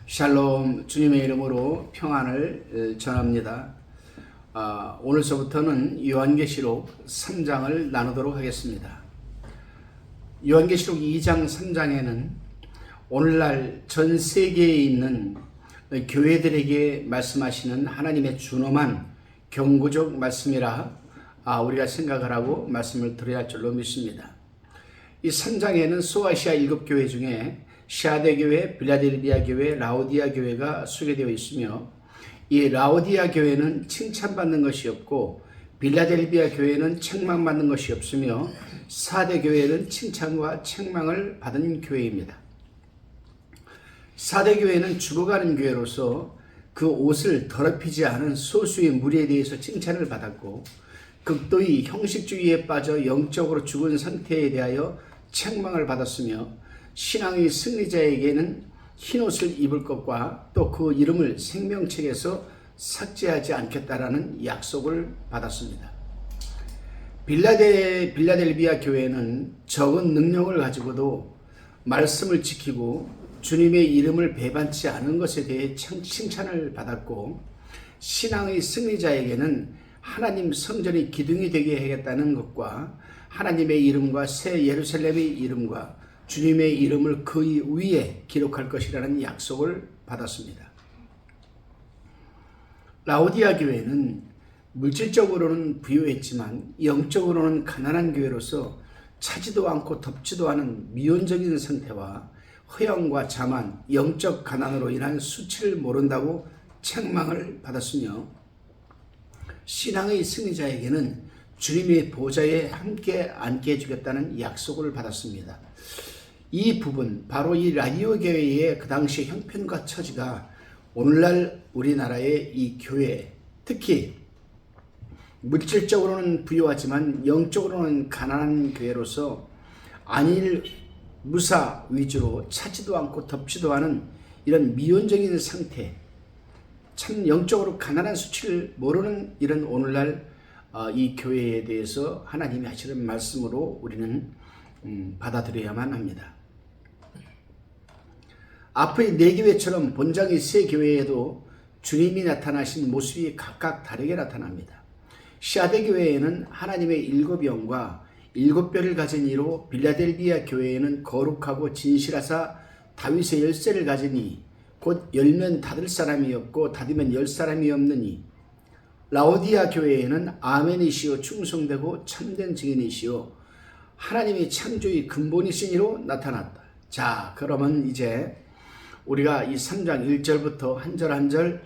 샬롬, 주님의 이름으로 평안을 전합니다. 오늘서부터는 요한계시록 3장을 나누도록 하겠습니다. 요한계시록 2장 3장에는 오늘날 전 세계에 있는 교회들에게 말씀하시는 하나님의 준엄한 경고적 말씀이라 우리가 생각을 하고 말씀을 드려야 할 줄로 믿습니다. 이 3장에는 소아시아 7교회 중에 시아데 교회, 빌라델비아 교회, 라오디아 교회가 소개되어 있으며, 이 라오디아 교회는 칭찬받는 것이 없고 빌라델비아 교회는 책망받는 것이 없으며 사데 교회는 칭찬과 책망을 받은 교회입니다. 사데 교회는 죽어가는 교회로서 그 옷을 더럽히지 않은 소수의 무리에 대해서 칭찬을 받았고, 극도의 형식주의에 빠져 영적으로 죽은 상태에 대하여 책망을 받았으며, 신앙의 승리자에게는 흰옷을 입을 것과 또 그 이름을 생명책에서 삭제하지 않겠다라는 약속을 받았습니다. 빌라델비아 교회는 적은 능력을 가지고도 말씀을 지키고 주님의 이름을 배반치 않은 것에 대해 칭찬을 받았고, 신앙의 승리자에게는 하나님 성전이 기둥이 되게 하겠다는 것과 하나님의 이름과 새 예루살렘의 이름과 주님의 이름을 그 위에 기록할 것이라는 약속을 받았습니다. 라오디아 교회는 물질적으로는 부유했지만 영적으로는 가난한 교회로서 차지도 않고 덥지도 않은 미온적인 상태와 허영과 자만, 영적 가난으로 인한 수치를 모른다고 책망을 받았으며, 신앙의 승리자에게는 주님의 보좌에 함께 앉게 해주겠다는 약속을 받았습니다. 이 부분, 바로 이 라디오 교회의 그 당시 형편과 처지가 오늘날 우리나라의 이 교회, 특히 물질적으로는 부유하지만 영적으로는 가난한 교회로서 안일 무사 위주로 차지도 않고 덥지도 않은 이런 미온적인 상태, 참 영적으로 가난한 수치를 모르는 이런 오늘날 이 교회에 대해서 하나님이 하시는 말씀으로 우리는 받아들여야만 합니다. 앞의 4교회처럼 본장의 3교회에도 주님이 나타나신 모습이 각각 다르게 나타납니다. 시아데 교회에는 하나님의 7영과 7뼈를 가진 이로, 빌라델비아 교회에는 거룩하고 진실하사 다윗의 열쇠를 가진 이, 곧 열면 닫을 사람이 없고 닫으면 열 사람이 없느니, 라오디아 교회에는 아멘이시오 충성되고 참된 증인이시오 하나님의 창조의 근본이시니로 나타났다. 자, 그러면 이제 우리가 이 3장 1절부터 한 절 한 절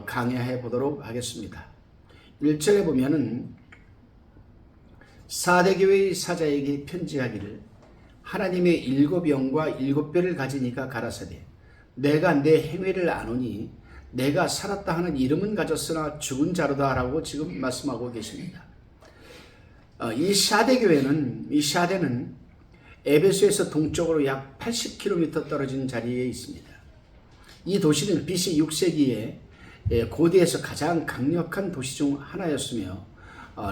강해해 보도록 하겠습니다. 1절에 보면은 사대교회의 사자에게 편지하기를, 하나님의 7영과 7뼈를 가진 이가 가라사대, 내가 내 행위를 아노니 내가 살았다 하는 이름은 가졌으나 죽은 자로다 라고 지금 말씀하고 계십니다. 이 샤데는 에베소에서 동쪽으로 약 80km 떨어진 자리에 있습니다. 이 도시는 BC 6세기에 고대에서 가장 강력한 도시 중 하나였으며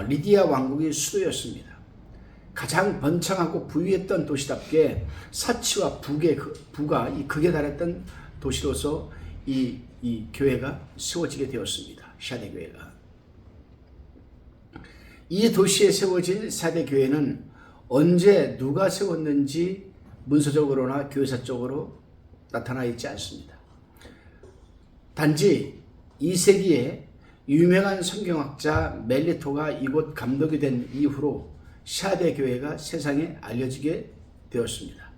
리디아 왕국의 수도였습니다. 가장 번창하고 부유했던 도시답게 사치와 부가 극에 달했던 도시로서 이 교회가 세워지게 되었습니다. 샤데 교회가. 이 도시에 세워진 샤데 교회는 언제 누가 세웠는지 문서적으로나 교회사적으로 나타나 있지 않습니다. 단지 2세기에 유명한 성경학자 멜리토가 이곳 감독이 된 이후로 샤데 교회가 세상에 알려지게 되었습니다.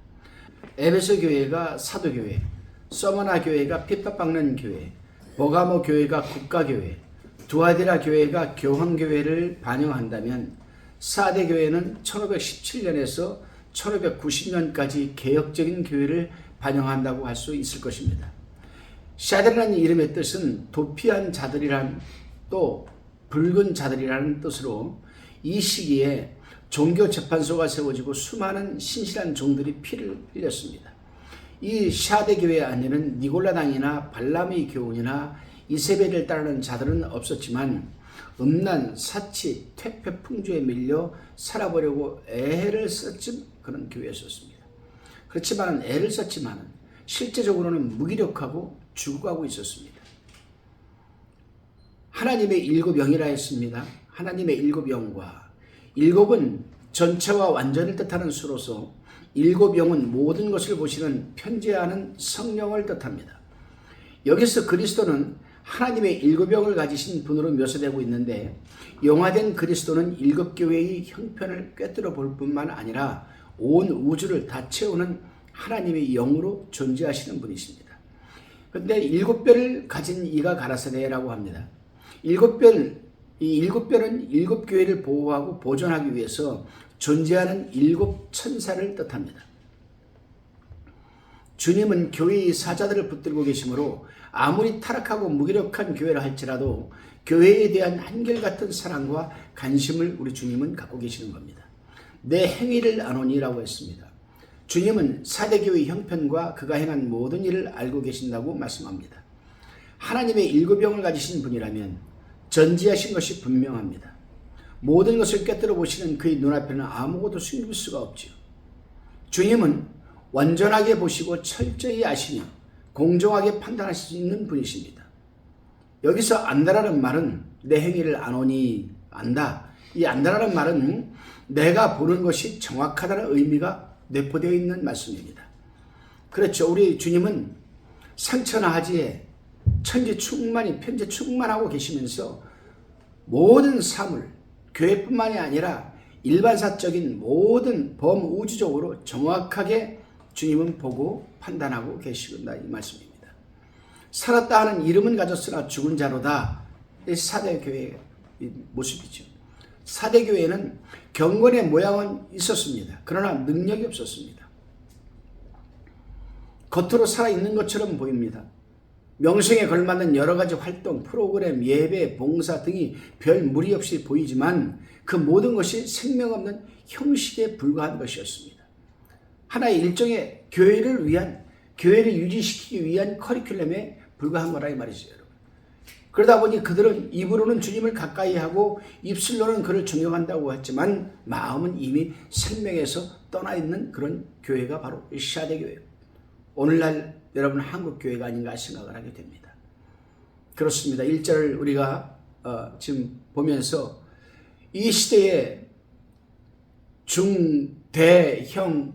에베소 교회가 사도교회, 서머나 교회가 핍박받는 교회, 버가모 교회가 국가교회, 두아디라 교회가 교황교회를 반영한다면 사대 교회는 1517년에서 1590년까지 개혁적인 교회를 반영한다고 할 수 있을 것입니다. 샤데라는 이름의 뜻은 도피한 자들이란, 또 붉은 자들이라는 뜻으로 이 시기에 종교재판소가 세워지고 수많은 신실한 종들이 피를 흘렸습니다. 이 샤데 교회 안에는 니골라당이나 발람의 교훈이나 이세벨을 따르는 자들은 없었지만 음란, 사치, 퇴폐, 풍조에 밀려 살아보려고 애를 썼던 그런 교회였었습니다. 그렇지만 애를 썼지만 실제적으로는 무기력하고 죽어가고 있었습니다. 하나님의 일곱 영이라 했습니다. 하나님의 일곱 영과 일곱은 전체와 완전을 뜻하는 수로서 일곱 영은 모든 것을 보시는 편재하는 성령을 뜻합니다. 여기서 그리스도는 하나님의 일곱 영을 가지신 분으로 묘사되고 있는데 영화된 그리스도는 일곱 교회의 형편을 꿰뚫어 볼 뿐만 아니라 온 우주를 다 채우는 하나님의 영으로 존재하시는 분이십니다. 그런데 일곱 뼈를 가진 이가 가라사대라고 합니다. 이 일곱 뼈는 일곱 교회를 보호하고 보존하기 위해서 존재하는 일곱 천사를 뜻합니다. 주님은 교회의 사자들을 붙들고 계시므로 아무리 타락하고 무기력한 교회를 할지라도 교회에 대한 한결같은 사랑과 관심을 우리 주님은 갖고 계시는 겁니다. 내 행위를 아노니라고 했습니다. 주님은 사대교회의 형편과 그가 행한 모든 일을 알고 계신다고 말씀합니다. 하나님의 일곱 영을 가지신 분이라면 전지하신 것이 분명합니다. 모든 것을 꿰뚫어 보시는 그의 눈앞에는 아무것도 숨길 수가 없지요. 주님은 완전하게 보시고 철저히 아시며 공정하게 판단하실 수 있는 분이십니다. 여기서 안다라는 말은 내 행위를 아노니 안다. 이 안다라는 말은 내가 보는 것이 정확하다는 의미가 내포되어 있는 말씀입니다. 그렇죠. 우리 주님은 상처나 하지에 천지 충만히 편재 충만하고 계시면서 모든 사물, 교회뿐만이 아니라 일반사적인 모든 범우주적으로 정확하게 주님은 보고 판단하고 계시군다 이 말씀입니다. 살았다 하는 이름은 가졌으나 죽은 자로다. 이 사대교회의 모습이죠. 사대교회는 경건의 모양은 있었습니다. 그러나 능력이 없었습니다. 겉으로 살아있는 것처럼 보입니다. 명성에 걸맞는 여러 가지 활동, 프로그램, 예배, 봉사 등이 별 무리 없이 보이지만 그 모든 것이 생명 없는 형식에 불과한 것이었습니다. 하나의 일종의 교회를 유지시키기 위한 커리큘럼에 불과한 거라 이 말이죠, 여러분. 그러다 보니 그들은 입으로는 주님을 가까이 하고 입술로는 그를 존경한다고 했지만 마음은 이미 생명에서 떠나 있는 그런 교회가 바로 시아대 교회예요. 오늘날 여러분 한국 교회가 아닌가 생각을 하게 됩니다. 그렇습니다. 1절 우리가 지금 보면서 이 시대의 중대형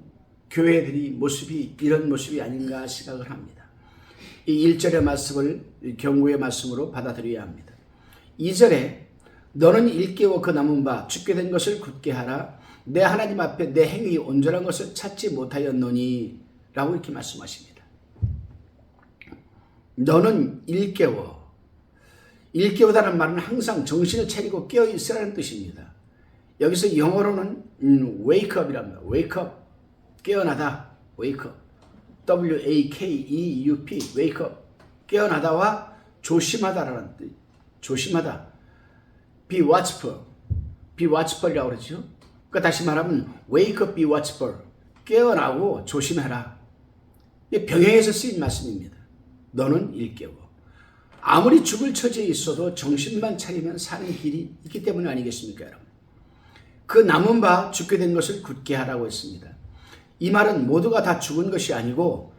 교회들이 모습이 이런 모습이 아닌가 생각을 합니다. 이 1절의 말씀을 경고의 말씀으로 받아들여야 합니다. 2절에 너는 일깨워 그 남은 바 죽게 된 것을 굳게 하라. 내 하나님 앞에 내 행위 온전한 것을 찾지 못하였노니 라고 이렇게 말씀하십니다. 너는 일깨우다는 말은 항상 정신을 차리고 깨어 있으라는 뜻입니다. 여기서 영어로는 wake up이랍니다. wake up, 깨어나다, wake up, W-A-K-E-U-P, wake up, 깨어나다와 조심하다라는 뜻, 조심하다, be watchful이라고 그러죠. 그러니까 다시 말하면 wake up, be watchful, 깨어나고 조심해라. 병행해서 쓰인 말씀입니다. 너는 일깨워. 아무리 죽을 처지에 있어도 정신만 차리면 사는 길이 있기 때문에 아니겠습니까, 여러분? 그 남은 바 죽게 된 것을 굳게 하라고 했습니다. 이 말은 모두가 다 죽은 것이 아니고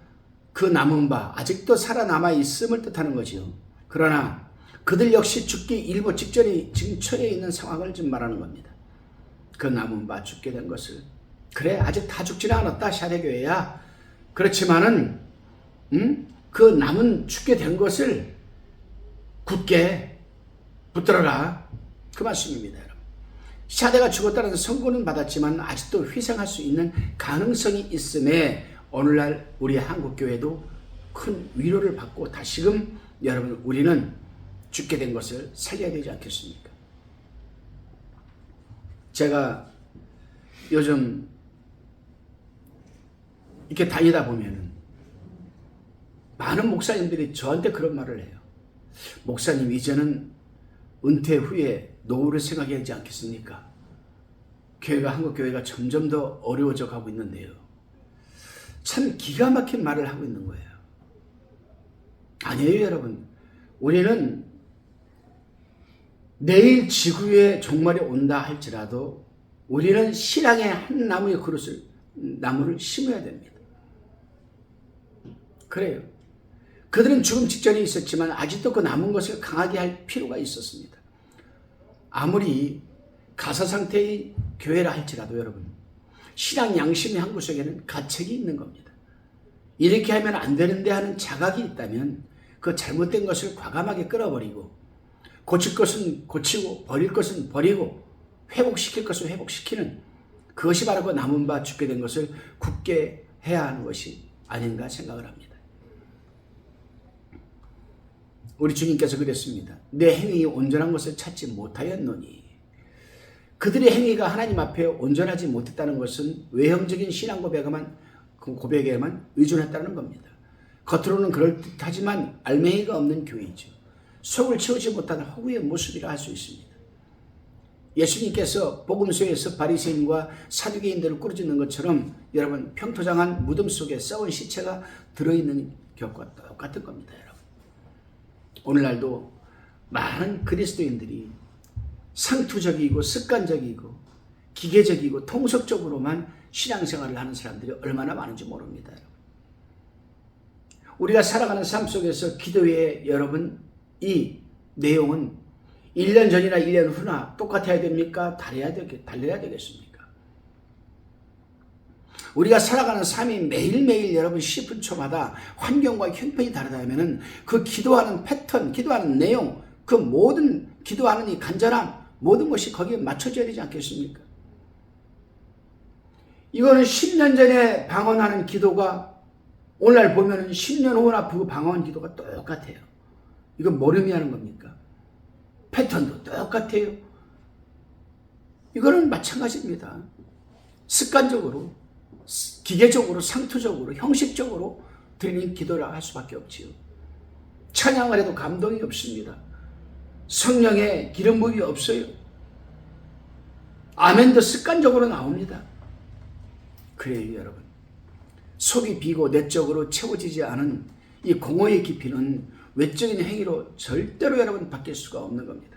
그 남은 바 아직도 살아남아 있음을 뜻하는 거지요. 그러나 그들 역시 죽기 일보 직전에 지금 처해 있는 상황을 지금 말하는 겁니다. 그 남은 바 죽게 된 것을 그래 아직 다 죽지는 않았다 샤대교회야. 그렇지만은 그 남은 죽게 된 것을 굳게 붙들어라. 그 말씀입니다, 여러분. 샤대가 죽었다는 선고는 받았지만 아직도 회생할 수 있는 가능성이 있음에 오늘날 우리 한국교회도 큰 위로를 받고 다시금 여러분 우리는 죽게 된 것을 살려야 되지 않겠습니까? 제가 요즘 이렇게 다니다 보면은 많은 목사님들이 저한테 그런 말을 해요. 목사님 이제는 은퇴 후에 노후를 생각해야 하지 않겠습니까? 한국교회가 점점 더 어려워져 가고 있는데요. 참 기가 막힌 말을 하고 있는 거예요. 아니에요, 여러분. 우리는 내일 지구에 종말이 온다 할지라도 우리는 신앙의 한 나무의 나무를 심어야 됩니다. 그래요. 그들은 죽음 직전에 있었지만 아직도 그 남은 것을 강하게 할 필요가 있었습니다. 아무리 가사 상태의 교회라 할지라도 여러분, 신앙 양심의 한 구석에는 가책이 있는 겁니다. 이렇게 하면 안 되는데 하는 자각이 있다면 그 잘못된 것을 과감하게 끌어버리고, 고칠 것은 고치고 버릴 것은 버리고 회복시킬 것은 회복시키는, 그것이 바로 그 남은 바 죽게 된 것을 굳게 해야 하는 것이 아닌가 생각을 합니다. 우리 주님께서 그랬습니다. 내 행위 온전한 것을 찾지 못하였노니. 그들의 행위가 하나님 앞에 온전하지 못했다는 것은 외형적인 신앙 고백에만 의존했다는 겁니다. 겉으로는 그럴듯하지만 알맹이가 없는 교회이죠. 속을 채우지 못하는 허구의 모습이라 할 수 있습니다. 예수님께서 복음서에서 바리새인과 사두개인들을 꾸짖는 것처럼 여러분, 평토장한 무덤 속에 썩은 시체가 들어있는 것과 똑같은 겁니다. 여러분, 오늘날도 많은 그리스도인들이 상투적이고 습관적이고 기계적이고 통속적으로만 신앙생활을 하는 사람들이 얼마나 많은지 모릅니다. 우리가 살아가는 삶 속에서 기도의 여러분, 이 내용은 1년 전이나 1년 후나 똑같아야 됩니까? 달려야 되겠습니까? 우리가 살아가는 삶이 매일매일 여러분 10분 초마다 환경과 형편이 다르다면 그 기도하는 패턴, 기도하는 내용, 그 모든 기도하는 이 간절함, 모든 것이 거기에 맞춰져야 되지 않겠습니까? 이거는 10년 전에 방언하는 기도가 오늘날 보면 10년 후나 그 방언 기도가 똑같아요. 이건 뭘 의미하는 겁니까? 패턴도 똑같아요. 이거는 마찬가지입니다. 습관적으로, 기계적으로, 상투적으로, 형식적으로 드리는 기도를 할 수밖에 없지요. 찬양을 해도 감동이 없습니다. 성령의 기름 부음이 없어요. 아멘도 습관적으로 나옵니다. 그래요, 여러분. 속이 비고 내적으로 채워지지 않은 이 공허의 깊이는 외적인 행위로 절대로 여러분 바뀔 수가 없는 겁니다.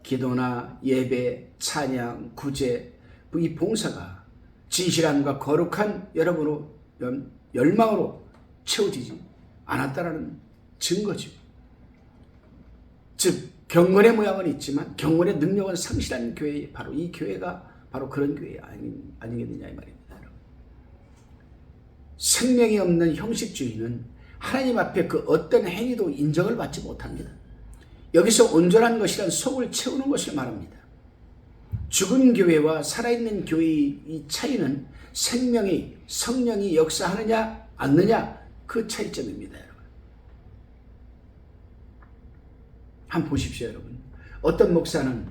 기도나 예배, 찬양, 구제, 이 봉사가 진실함과 거룩한 여러분으로 열망으로 채워지지 않았다라는 증거죠. 즉 경건의 모양은 있지만 경건의 능력은 상실한 교회, 바로 이 교회가 바로 그런 교회 아니겠느냐 이 말입니다. 생명이 없는 형식주의는 하나님 앞에 그 어떤 행위도 인정을 받지 못합니다. 여기서 온전한 것이란 속을 채우는 것을 말합니다. 죽은 교회와 살아있는 교회의 이 차이는 성령이 역사하느냐 않느냐 그 차이점입니다. 여러분, 한번 보십시오. 여러분, 어떤 목사는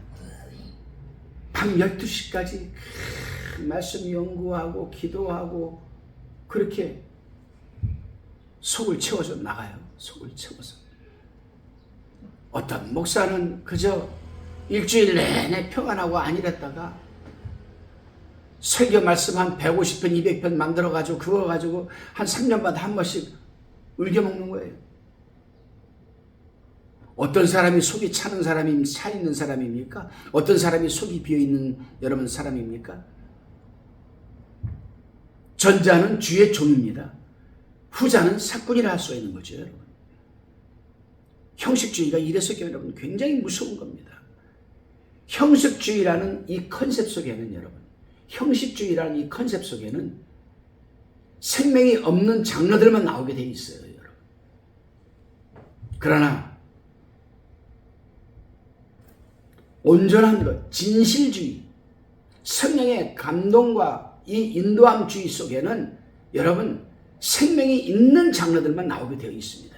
밤 12시까지 말씀 연구하고 기도하고 그렇게 속을 채워서 나가요. 속을 채워서. 어떤 목사는 그저 일주일 내내 평안하고 안일했다가 설교 말씀 한 150편, 200편 만들어가지고 그거 가지고 한 3년마다 한 번씩 울겨먹는 거예요. 어떤 사람이 속이 차는 사람이 차 있는 사람입니까? 어떤 사람이 속이 비어있는 여러분 사람입니까? 전자는 주의 종입니다. 후자는 사꾼이라 할 수 있는 거죠. 여러분, 형식주의가 이래서 여러분 굉장히 무서운 겁니다. 형식주의라는 이 컨셉 속에는 여러분, 형식주의라는 이 컨셉 속에는 생명이 없는 장르들만 나오게 돼 있어요. 여러분, 그러나 온전한 것, 진실주의, 성령의 감동과 이 인도함주의 속에는 여러분 생명이 있는 장르들만 나오게 되어 있습니다.